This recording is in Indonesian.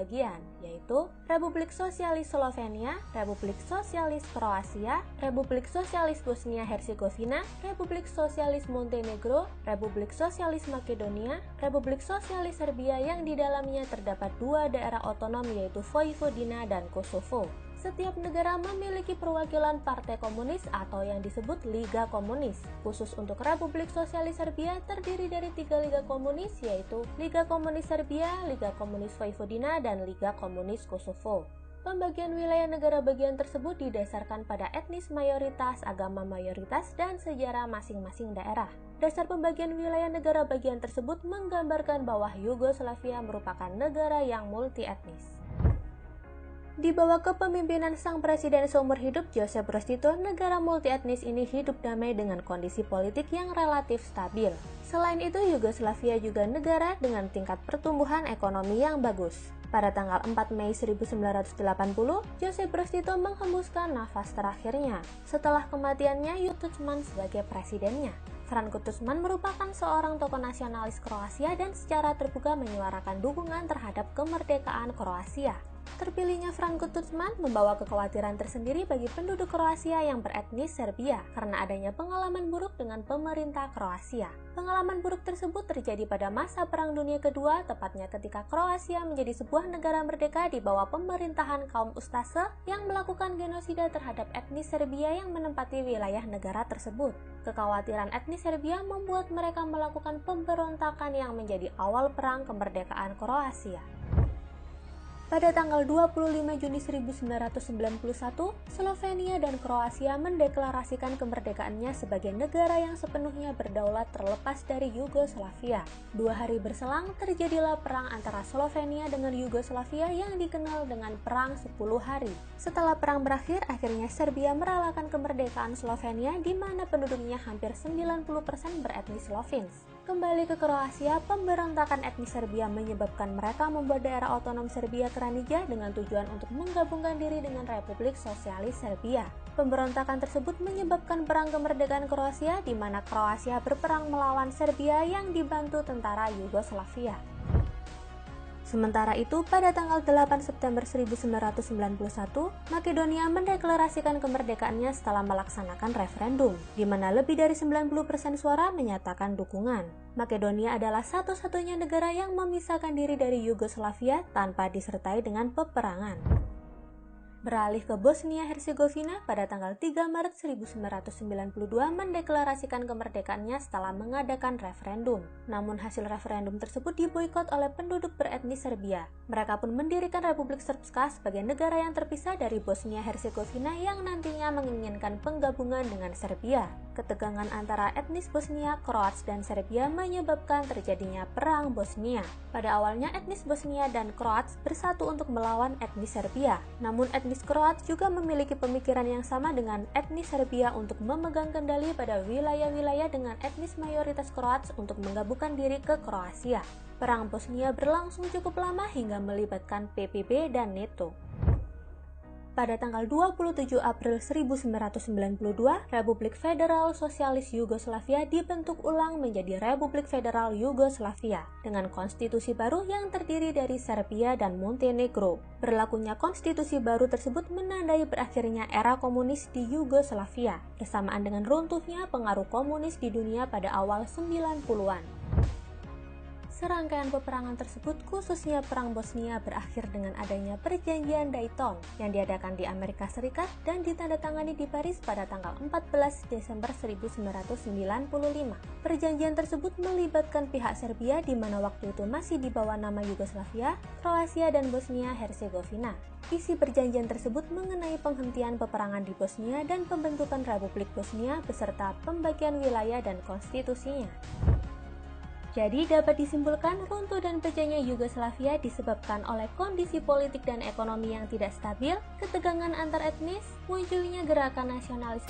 bagian, yaitu Republik Sosialis Slovenia, Republik Sosialis Kroasia, Republik Sosialis Bosnia-Herzegovina, Republik Sosialis Montenegro, Republik Sosialis Makedonia, Republik Sosialis Serbia yang di dalamnya terdapat dua daerah otonom yaitu Vojvodina dan Kosovo. Setiap negara memiliki perwakilan partai komunis atau yang disebut Liga Komunis. Khusus untuk Republik Sosialis Serbia terdiri dari 3 liga komunis yaitu Liga Komunis Serbia, Liga Komunis Vojvodina, dan Liga Komunis Kosovo. Pembagian wilayah negara bagian tersebut didasarkan pada etnis mayoritas, agama mayoritas, dan sejarah masing-masing daerah. Dasar pembagian wilayah negara bagian tersebut menggambarkan bahwa Yugoslavia merupakan negara yang multi-etnis. Di bawah kepemimpinan sang presiden seumur hidup Josip Broz Tito, negara multietnis ini hidup damai dengan kondisi politik yang relatif stabil. Selain itu, Yugoslavia juga negara dengan tingkat pertumbuhan ekonomi yang bagus. Pada tanggal 4 Mei 1980, Josip Broz Tito menghembuskan nafas terakhirnya setelah kematiannya Jure Tuđman sebagai presidennya. Franjo Tuđman merupakan seorang tokoh nasionalis Kroasia dan secara terbuka menyuarakan dukungan terhadap kemerdekaan Kroasia. Terpilihnya Franjo Tuđman membawa kekhawatiran tersendiri bagi penduduk Kroasia yang beretnis Serbia karena adanya pengalaman buruk dengan pemerintah Kroasia. Pengalaman buruk tersebut terjadi pada masa Perang Dunia Kedua, tepatnya ketika Kroasia menjadi sebuah negara merdeka di bawah pemerintahan kaum Ustaše yang melakukan genosida terhadap etnis Serbia yang menempati wilayah negara tersebut. Kekhawatiran etnis Serbia membuat mereka melakukan pemberontakan yang menjadi awal perang kemerdekaan Kroasia. Pada tanggal 25 Juni 1991, Slovenia dan Kroasia mendeklarasikan kemerdekaannya sebagai negara yang sepenuhnya berdaulat terlepas dari Yugoslavia. 2 hari berselang, terjadilah perang antara Slovenia dengan Yugoslavia yang dikenal dengan Perang 10 Hari. Setelah perang berakhir, akhirnya Serbia merelakan kemerdekaan Slovenia di mana penduduknya hampir 90% beretnis Slovens. Kembali ke Kroasia, pemberontakan etnis Serbia menyebabkan mereka membuat daerah otonom Serbia Kranjca dengan tujuan untuk menggabungkan diri dengan Republik Sosialis Serbia. Pemberontakan tersebut menyebabkan perang kemerdekaan Kroasia di mana Kroasia berperang melawan Serbia yang dibantu tentara Yugoslavia. Sementara itu, pada tanggal 8 September 1991, Makedonia mendeklarasikan kemerdekaannya setelah melaksanakan referendum, di mana lebih dari 90% suara menyatakan dukungan. Makedonia adalah satu-satunya negara yang memisahkan diri dari Yugoslavia tanpa disertai dengan peperangan. Beralih ke Bosnia-Herzegovina, pada tanggal 3 Maret 1992 mendeklarasikan kemerdekaannya setelah mengadakan referendum. Namun hasil referendum tersebut diboikot oleh penduduk beretnis Serbia. Mereka pun mendirikan Republik Srpska sebagai negara yang terpisah dari Bosnia-Herzegovina yang nantinya menginginkan penggabungan dengan Serbia. Ketegangan antara etnis Bosnia, Kroats, dan Serbia menyebabkan terjadinya Perang Bosnia. Pada awalnya etnis Bosnia dan Kroats bersatu untuk melawan etnis Serbia. Namun etnis Kroats juga memiliki pemikiran yang sama dengan etnis Serbia untuk memegang kendali pada wilayah-wilayah dengan etnis mayoritas Kroats untuk menggabungkan diri ke Kroasia. Perang Bosnia berlangsung cukup lama hingga melibatkan PBB dan NATO. Pada tanggal 27 April 1992, Republik Federal Sosialis Yugoslavia dibentuk ulang menjadi Republik Federal Yugoslavia dengan konstitusi baru yang terdiri dari Serbia dan Montenegro. Berlakunya konstitusi baru tersebut menandai berakhirnya era komunis di Yugoslavia, bersamaan dengan runtuhnya pengaruh komunis di dunia pada awal 90-an. Serangkaian peperangan tersebut, khususnya Perang Bosnia, berakhir dengan adanya Perjanjian Dayton yang diadakan di Amerika Serikat dan ditandatangani di Paris pada tanggal 14 Desember 1995. Perjanjian tersebut melibatkan pihak Serbia di mana waktu itu masih di bawah nama Yugoslavia, Kroasia, dan Bosnia-Herzegovina. Isi perjanjian tersebut mengenai penghentian peperangan di Bosnia dan pembentukan Republik Bosnia beserta pembagian wilayah dan konstitusinya. Jadi dapat disimpulkan runtuh dan pecahnya Yugoslavia disebabkan oleh kondisi politik dan ekonomi yang tidak stabil, ketegangan antar etnis, munculnya gerakan nasionalis.